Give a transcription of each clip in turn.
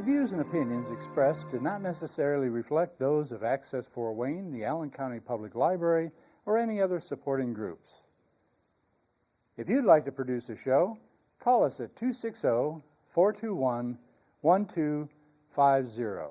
The views and opinions expressed do not necessarily reflect those of Access Fort Wayne, the Allen County Public Library, or any other supporting groups. If you'd like to produce a show, call us at 260-421-1250.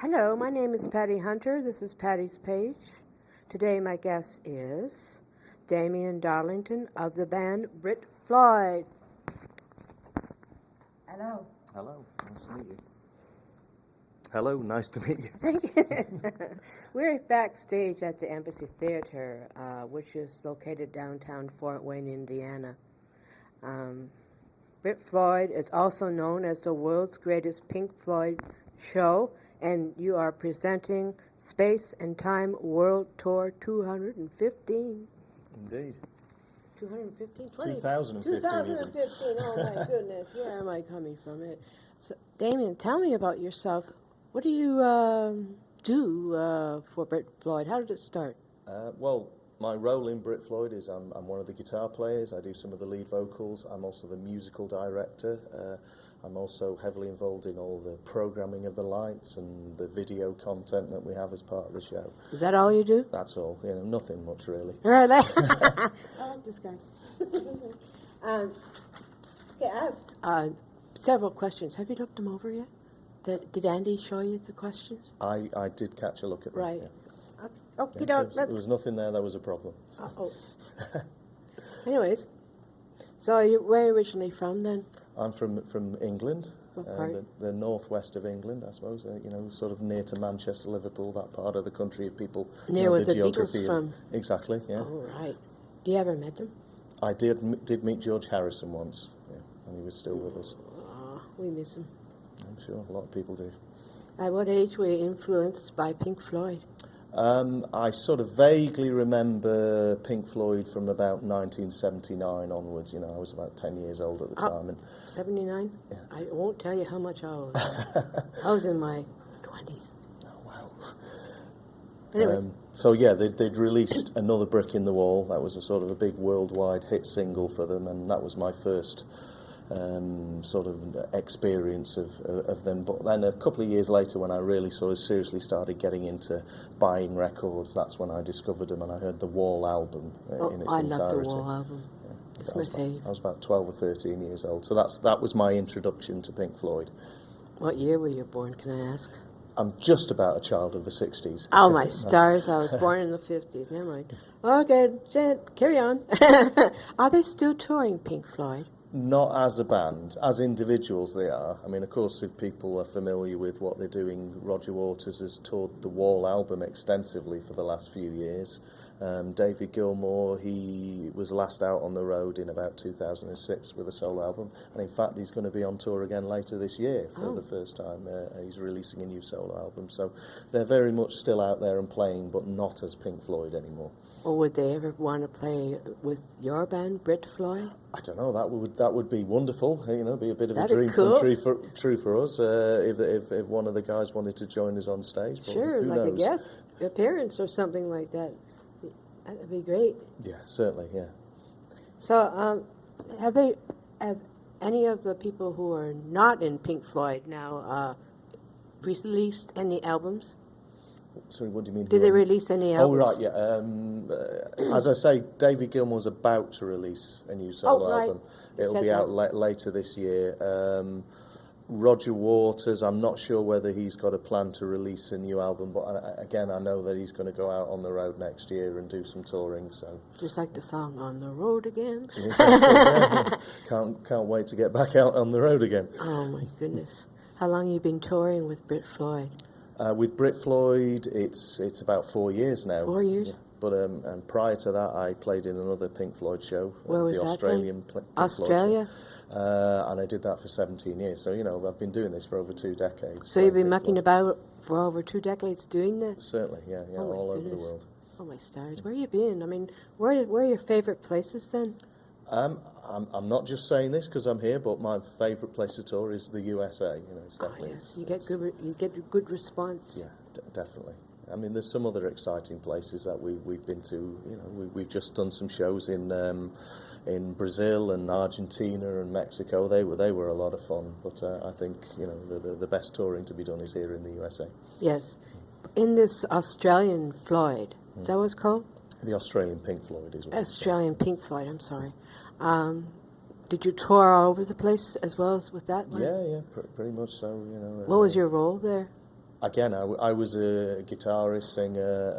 Hello, my name is Patty Hunter. This is Patty's Page. Today my guest is Damian Darlington of the band Brit Floyd. Hello. Hello, nice to meet you. Hello, nice to meet you. Thank you. We're backstage at the Embassy Theater, which is located downtown Fort Wayne, Indiana. Brit Floyd is also known as the world's greatest Pink Floyd show, and you are presenting Space and Time World Tour 215. Indeed. 215? 2015. 2015, oh my goodness, where am I coming from? So, Damian, tell me about yourself. What do you do for Brit Floyd? How did it start? Well, my role in Brit Floyd is I'm one of the guitar players. I do some of the lead vocals. I'm also the musical director. I'm also heavily involved in all the programming of the lights and the video content that we have as part of the show. Is that all you do? That's all. You know, nothing much really. Really? I like this guy. Okay, I have several questions. Have you looked them over yet? Did Andy show you the questions? I did catch a look at them. Right. Yeah. Okay, There was nothing there that was a problem. So. Anyways, so where are you originally from then? I'm from England, What part? the northwest of England, I suppose. You know, sort of near to Manchester, Liverpool, that part of the country. If people Near know where the the geography. Beatles from. Exactly. Yeah. Oh, right. Do you ever met them? I did meet George Harrison once, yeah, and he was still with us. Oh, we miss him. I'm sure a lot of people do. At what age were you influenced by Pink Floyd? I sort of vaguely remember Pink Floyd from about 1979 onwards. You know, I was about 10 years old at the time. And 79? Yeah. I won't tell you how much I was. I was in my 20s. Oh, wow. Anyways. So, yeah, they'd released Another Brick in the Wall. That was a sort of a big worldwide hit single for them, and that was my first sort of experience of them. But then a couple of years later, when I really sort of seriously started getting into buying records, that's when I discovered them, and I heard the Wall album in its entirety. I love the Wall album. Yeah. It's my favourite. I was about 12 or 13 years old, so that was my introduction to Pink Floyd. What year were you born, can I ask? I'm just about a child of the 60s. Oh, my stars. I was born in the 50s. Never mind. Okay, carry on. Are they still touring Pink Floyd? Not as a band. As individuals, they are. I mean, of course, if people are familiar with what they're doing, Roger Waters has toured the Wall album extensively for the last few years. David Gilmour, he was last out on the road in about 2006 with a solo album. And in fact, he's going to be on tour again later this year for the first time. He's releasing a new solo album. So they're very much still out there and playing, but not as Pink Floyd anymore. Or would they ever want to play with your band, Brit Floyd? I don't know. That would be wonderful. You know, be a bit of That'd a dream cool. come true for us. If one of the guys wanted to join us on stage, but Sure, who like knows? a guest appearance or something like that. That'd be great. Yeah, certainly. Yeah. So, have any of the people who are not in Pink Floyd now released any albums? Sorry, what do you mean? Did they release any albums? Oh, right, yeah. As I say, David Gilmour's about to release a new solo right. album. It'll be out later this year. Roger Waters, I'm not sure whether he's got a plan to release a new album, but again, I know that he's going to go out on the road next year and do some touring. So just like the song "On the Road Again." Can't wait to get back out on the road again. Oh my goodness! How long have you been touring with Brit Floyd? With Brit Floyd, it's about 4 years now. 4 years? But and prior to that, I played in another Pink Floyd show, Where was the that Australian then? Pink Australia? Floyd show. And I did that for 17 years. So, I've been doing this for over 2 decades. So you've been Pink mucking Floyd. about for over 2 decades doing this? Certainly, yeah, Oh my all over the goodness. world. Oh my stars! Where you been? I mean, where are your favorite places then? I'm not just saying this because I'm here, but my favourite place to tour is the USA. It's definitely. Oh, yes. You get a good response. Yeah, definitely. I mean, there's some other exciting places that we've been to. We've just done some shows in Brazil and Argentina and Mexico. They were a lot of fun. But I think the best touring to be done is here in the USA. Yes, in this Australian Floyd. Is that what it's called? The Australian Pink Floyd is what it's Australian Pink Floyd. I'm sorry. Did you tour all over the place as well as with that one? Yeah, pretty much so. What was your role there? Again, I was a guitarist, singer.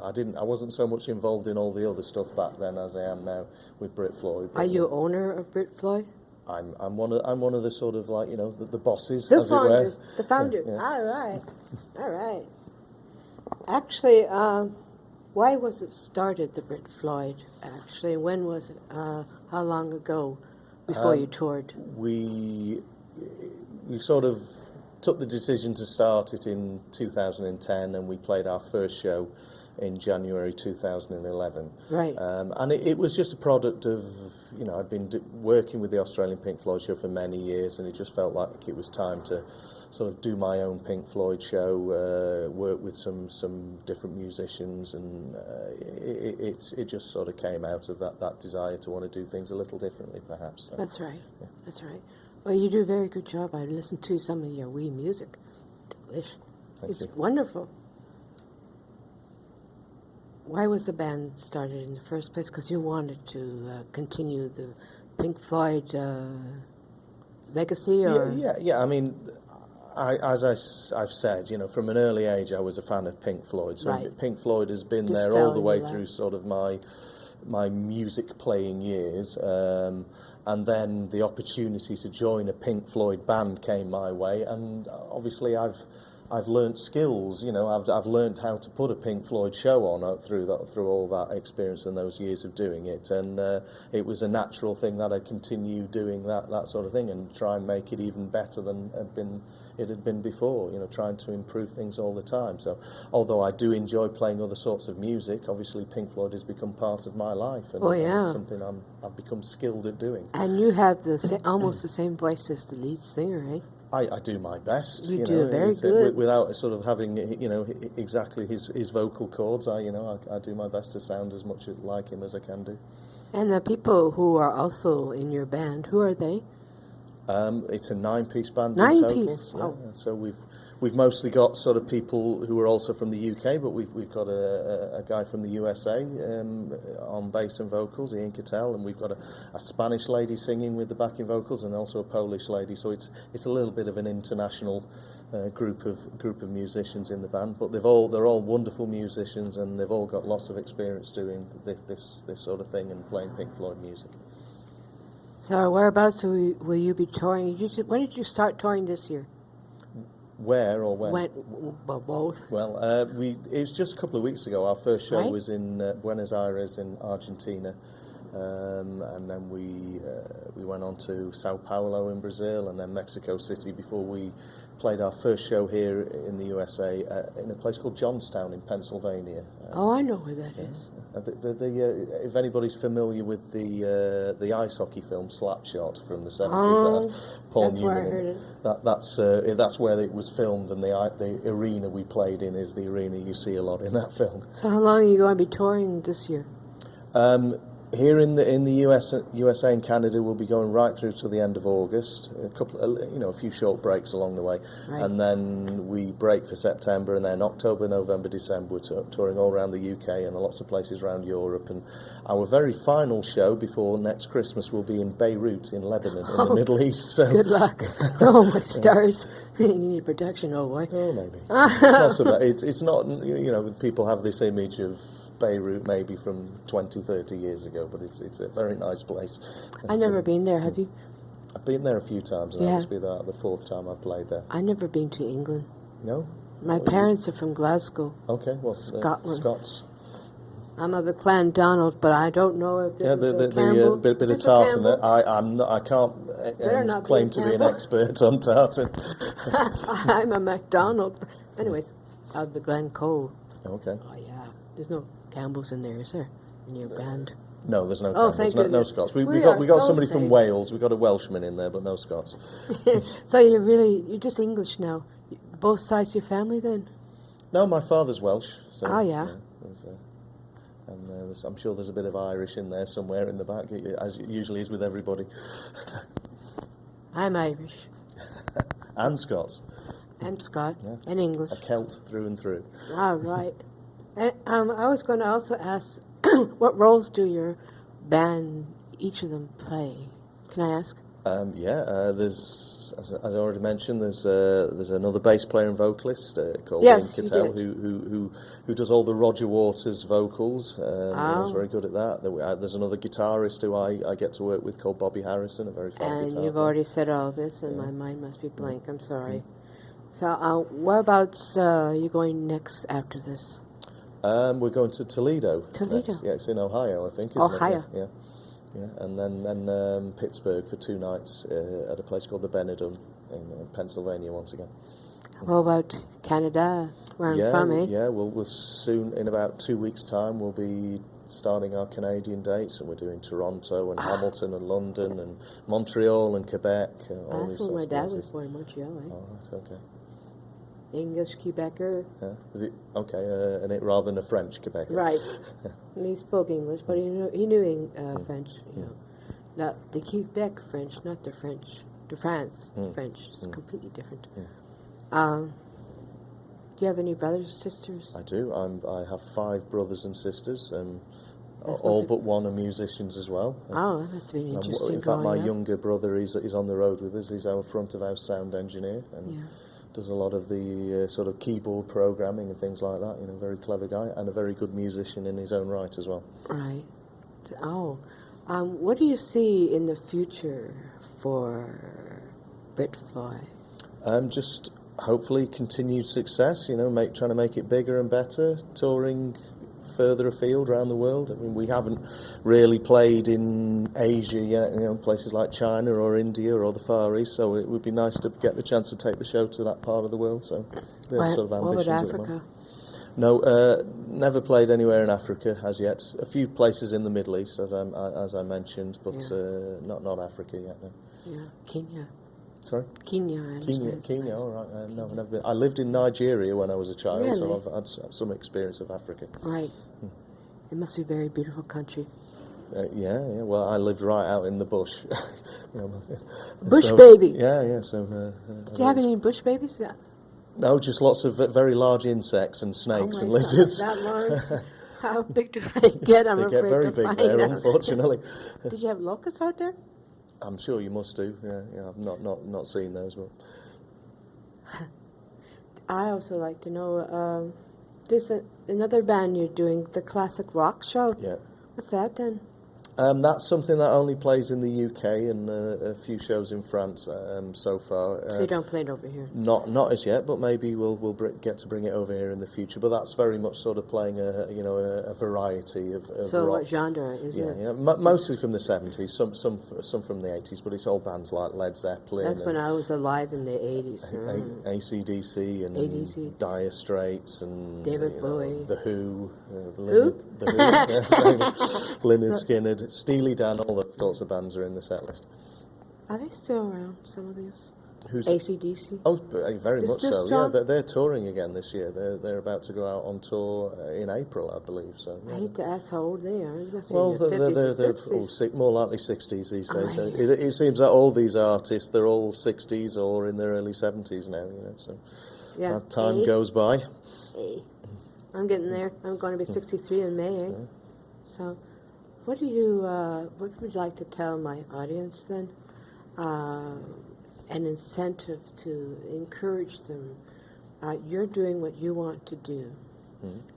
I wasn't so much involved in all the other stuff back then as I am now with Brit Floyd. Are you owner of Brit Floyd? I'm one of the sort of like the bosses, The as founders, it were. the founder. Yeah. All right. Actually, why was it started, the Brit Floyd? Actually, when was it? How long ago before you toured? We sort of took the decision to start it in 2010, and we played our first show in January 2011. Right. And it was just a product of, I'd been working with the Australian Pink Floyd show for many years, and it just felt like it was time to sort of do my own Pink Floyd show, work with some different musicians, and it just sort of came out of that desire to want to do things a little differently, perhaps. So, That's right. yeah. That's right. Well, you do a very good job. I listened to some of your wee music. Delish. Thank It's you. wonderful. Why was the band started in the first place? Because you wanted to continue the Pink Floyd legacy, or Yeah. I mean, I've said, from an early age, I was a fan of Pink Floyd. So Right. Pink Floyd has been Just there fell all the in way your lap. through sort of my music playing years. And then the opportunity to join a Pink Floyd band came my way, and obviously I've learnt skills. I've learnt how to put a Pink Floyd show on through all that experience and those years of doing it, and it was a natural thing that I continue doing that sort of thing and try and make it even better than it had been before. Trying to improve things all the time. So although I do enjoy playing other sorts of music, obviously Pink Floyd has become part of my life, and, and something I've become skilled at doing. And you have almost the same voice as the lead singer, eh? I do my best. You do very good. Without sort of having exactly his vocal cords. I do my best to sound as much like him as I can do. And the people who are also in your band, who are they? It's a 9-piece band. 9-piece. Yeah. Oh. So we've mostly got sort of people who are also from the UK, but we've got a guy from the USA on bass and vocals, Ian Cattell, and we've got a Spanish lady singing with the backing vocals, and also a Polish lady. So it's a little bit of an international group of musicians in the band. But they're all wonderful musicians, and they've all got lots of experience doing this sort of thing and playing Pink Floyd music. So whereabouts will you be touring? When did you start touring this year? Where or when? Well, both. Well, it was just a couple of weeks ago. Our first show Right. was in Buenos Aires in Argentina, and then we went on to Sao Paulo in Brazil, and then Mexico City before we played our first show here in the USA in a place called Johnstown in Pennsylvania. Oh, I know where that is. If anybody's familiar with the ice hockey film Slapshot from the 70s, Paul that's Newman, where I heard it. that's where it was filmed, and the arena we played in is the arena you see a lot in that film. So how long are you going to be touring this year? Here in the USA and Canada, we'll be going right through to the end of August. A few short breaks along the way, Right. and then we break for September, and then October, November, December, we're touring all around the UK and lots of places around Europe. And our very final show before next Christmas will be in Beirut in Lebanon, in the Middle East. So Good luck. Oh, my stars. You need protection, oh boy. oh, maybe it's not so bad. It's not. People have this image of Beirut maybe from 20, 30 years ago, but it's a very nice place. I've never been there, have you? I've been there a few times, and Yeah. this will be the 4th time I've played there. I've never been to England. No? My parents are from Glasgow. Okay, well, Scotland. Scots. I'm of the clan Donald, but I don't know if this Yeah, is the a Campbell. bit Is of this a tartan. Campbell? I can't Better not be claim a to be an Campbell. expert on tartan. I'm a MacDonald. Anyways, out of the Glen Cove. Okay. Oh, yeah. There's no Campbells in there, is there? In your band? No, there's no Oh, Campbells, thank no goodness. Scots. We We are got so somebody from safe. Wales. We got a Welshman in there, but no Scots. So you're just English now. Both sides of your family then? No, my father's Welsh. So, Oh, yeah. I'm sure there's a bit of Irish in there somewhere in the back, as it usually is with everybody. I'm Irish. And Scots. And Scot. Yeah. And English. A Celt through and through. All right. And I was going to also ask, what roles do your band, each of them, play? Can I ask? There's, as I already mentioned, there's another bass player and vocalist called Yes, Ian you Cattell, did. who does all the Roger Waters vocals. He's Oh. very good at that. There's another guitarist who I get to work with called Bobby Harrison, a very fine And guitar you've player. already said all this, and my mind must be blank. I'm sorry. So whereabouts you going next after this? We're going to Toledo. Toledo. Next. Yeah, it's in Ohio, I think, isn't Ohio. it? Yeah. Yeah, and then Pittsburgh for 2 nights at a place called the Benedum in Pennsylvania once again. What about Canada, where I'm from, eh? Yeah, we'll soon, in about 2 weeks' time, we'll be starting our Canadian dates, and we're doing Toronto and Hamilton and London and Montreal and Quebec. All That's these where my sorts of dad places. was born, Montreal, eh? Oh, right, okay. English Quebecer. Yeah. Is it okay? And it rather than a French Quebec. Right. And he spoke English, but he knew French. You know, not the Quebec French, not the French, the France French. It's completely different. Do you have any brothers or sisters? I do. I have 5 brothers and sisters, That's all must but one are musicians as well. Oh, that's been interesting. In fact, my growing up. younger brother is on the road with us. He's our front of house sound engineer and does a lot of the sort of keyboard programming and things like that. You know, very clever guy and a very good musician in his own right as well. Right. Oh, what do you see in the future for Brit Floyd? Just hopefully continued success. You know, trying to make it bigger and better. Touring further afield around the world. I mean, we haven't really played in Asia yet, you know, places like China or India or the Far East, so it would be nice to get the chance to take the show to that part of the world, so they're sort of ambitions what at about the Africa? moment. No, never played anywhere in Africa as yet. A few places in the Middle East, as I mentioned, but not Africa yet, no. Yeah, Kenya. Sorry? Kenya, I understand. Kenya, all right. No, I've never been. I lived in Nigeria when I was a child, so Really? I've had some experience of Africa. Right. It must be a very beautiful country. Yeah. Well, I lived right out in the bush. You know, Bush baby. Yeah. So. Did you have any bush babies? Yeah. No, just lots of very large insects and snakes and Oh my God, lizards. that large? How big do they get? I'm They afraid get very to big find there, out. unfortunately. Did you have locusts out there? I'm sure you must do. Yeah. I've not seen those, but. I also like to know. There's another band you're doing, the Classic Rock Show. Yeah. What's that then? That's something that only plays in the UK and a few shows in France so far. So you don't play it over here? Not as yet, but maybe we'll get to bring it over here in the future. But that's very much sort of playing a variety of So rock. what genre is it? Yeah, mostly from the 70s, some from the 80s, but it's all bands like Led Zeppelin. That's when I was alive in the 80s. AC/DC and AC/DC. Dire Straits and David Bowie. The Who, Who? Lynyrd Skynyrd, Steely Dan, all those sorts of bands are in the set list. Are they still around, some of these? Who's AC/DC? Oh, very Is much this so. strong? Yeah, they're touring again this year. They're about to go out on tour in April, I believe. So. I hate to ask how old they are. They must be Well, in their 50s they're or 60s. more likely 60s these days. Aye. It seems that all these artists, they're all 60s or in their early 70s now. You know, so Yeah. that time Hey. goes by. Hey. I'm getting there. I'm going to be 63 in May. Eh? So, what would you like to tell my audience then? An incentive to encourage them. You're doing what you want to do,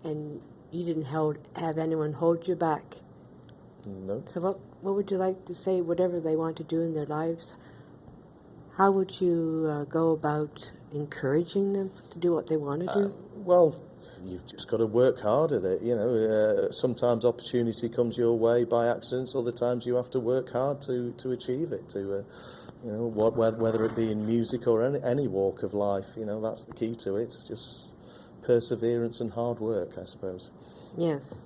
and you didn't have anyone hold you back. No. So what would you like to say, whatever they want to do in their lives? How would you go about encouraging them to do what they want to do? Well, you've just got to work hard at it. You know, sometimes opportunity comes your way by accident. Other times you have to work hard to achieve it. To you know, whether it be in music or any walk of life. You know, that's the key to it. It's just perseverance and hard work, I suppose. Yes.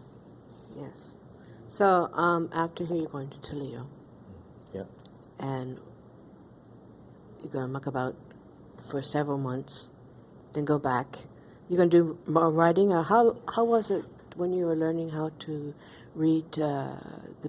Yes. So after here, you're going to Toledo. Yeah. And you're going to muck about for several months, then go back. You're going to do more writing? Or how was it when you were learning how to read the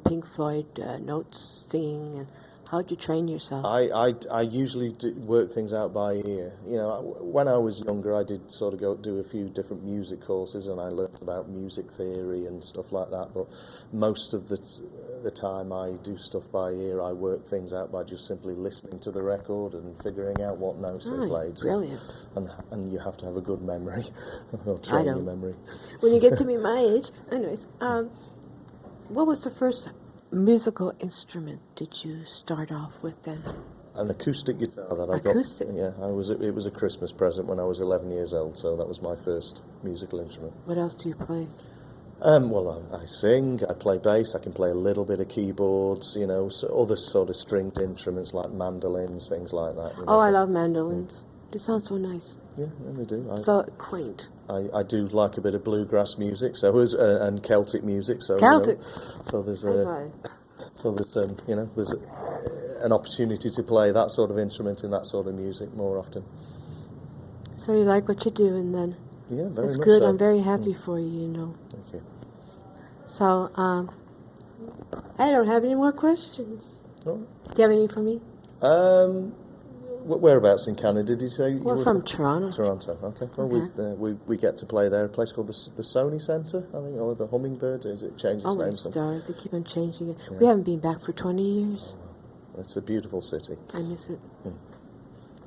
Pink Floyd notes, singing, and how did you train yourself? I usually work things out by ear. You know, when I was younger, I did sort of go do a few different music courses, and I learned about music theory and stuff like that. But most of the time, I do stuff by ear. I work things out by just simply listening to the record and figuring out what notes they played. Brilliant. And you have to have a good memory, or train your memory. When you get to be my age, anyways, what was the first musical instrument did you start off with then? An acoustic guitar that I got. Acoustic? Yeah, it was a Christmas present when I was 11 years old, so that was my first musical instrument. What else do you play? Well, I sing, I play bass, I can play a little bit of keyboards, you know, so other sort of stringed instruments like mandolins, things like that. You know, I love mandolins. They sound so nice. Yeah, they do. So quaint. I do like a bit of bluegrass music, and Celtic music. So Celtic. There's an opportunity to play that sort of instrument and that sort of music more often. So you like what you're doing then? Yeah, very That's much good. so. I'm very happy for you, you know. Thank you. So, I don't have any more questions. Oh. Do you have any for me? Whereabouts in Canada did you say? We're from Toronto. Toronto, okay. Well, we get to play there. A place called the Sony Centre, I think, or the Hummingbird. Is it changed its Oh, my name? stars! They keep on changing it. Yeah. We haven't been back for 20 years. It's a beautiful city. I miss it.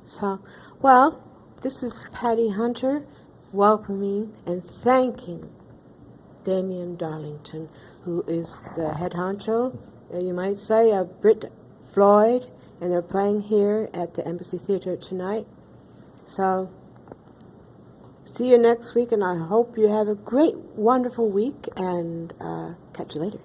So, well, this is Patty Hunter welcoming and thanking Damian Darlington, who is the head honcho, you might say, of Brit Floyd, and they're playing here at the Embassy Theatre tonight. So, see you next week, and I hope you have a great, wonderful week, and catch you later.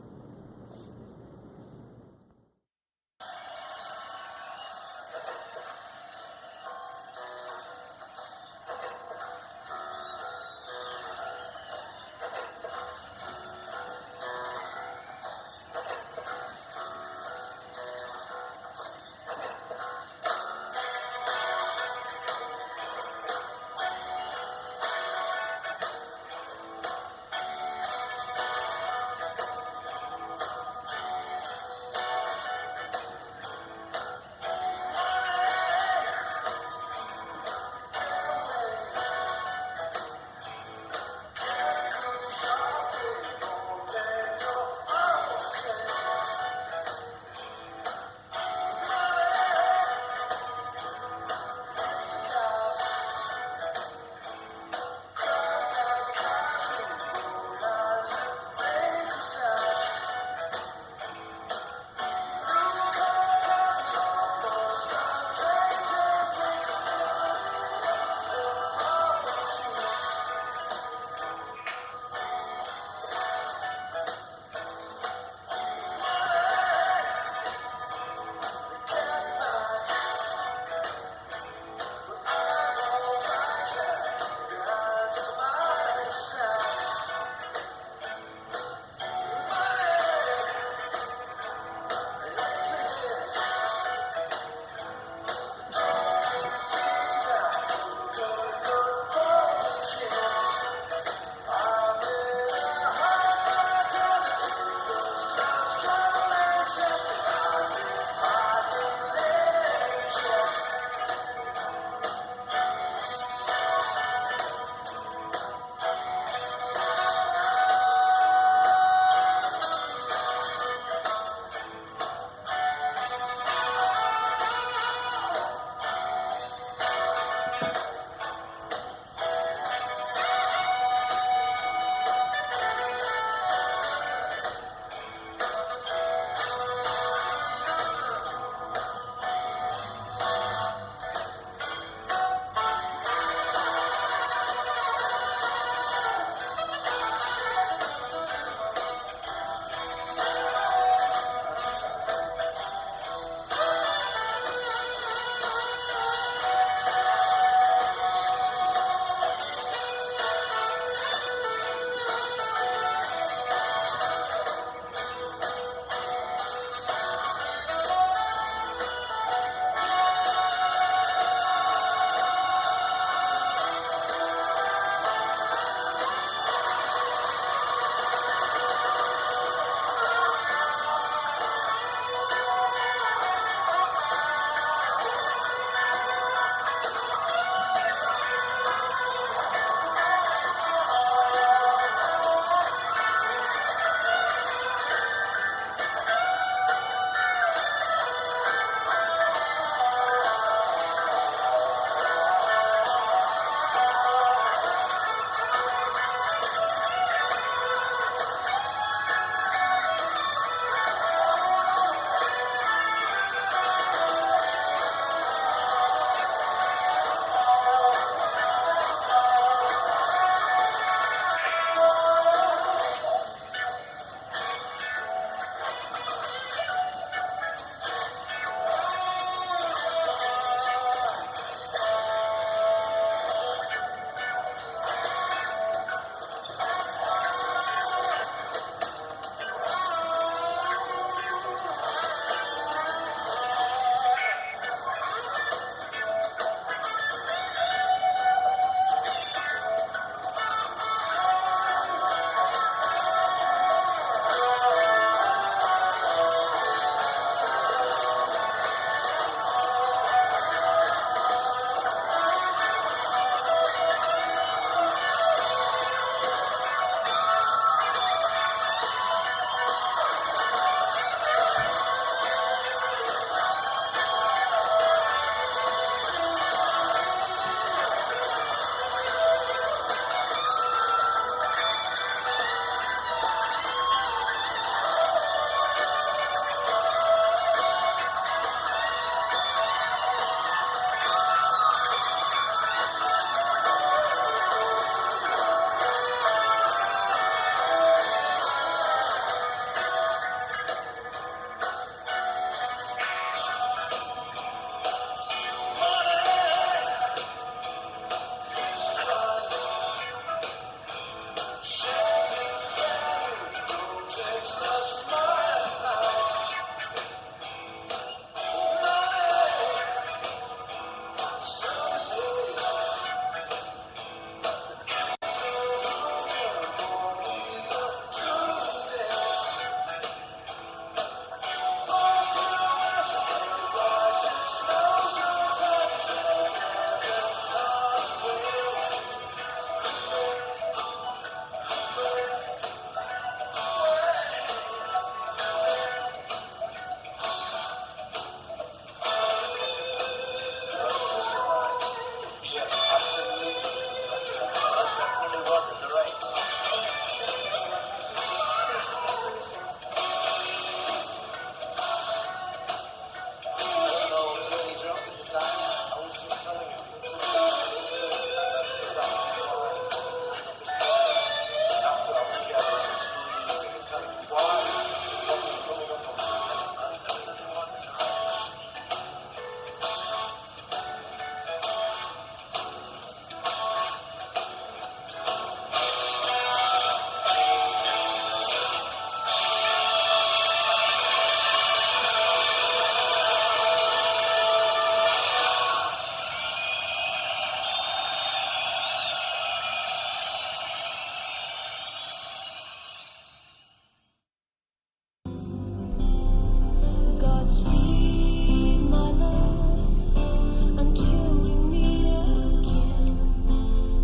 Godspeed, my love, until we meet again.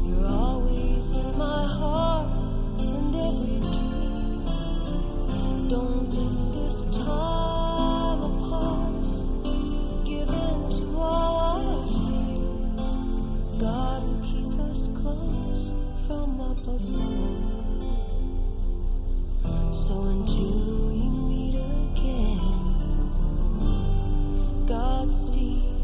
You're always in my heart and every dream. Don't let this time apart give in to all our fears. God will keep us close from up above. So until we meet again, Godspeed.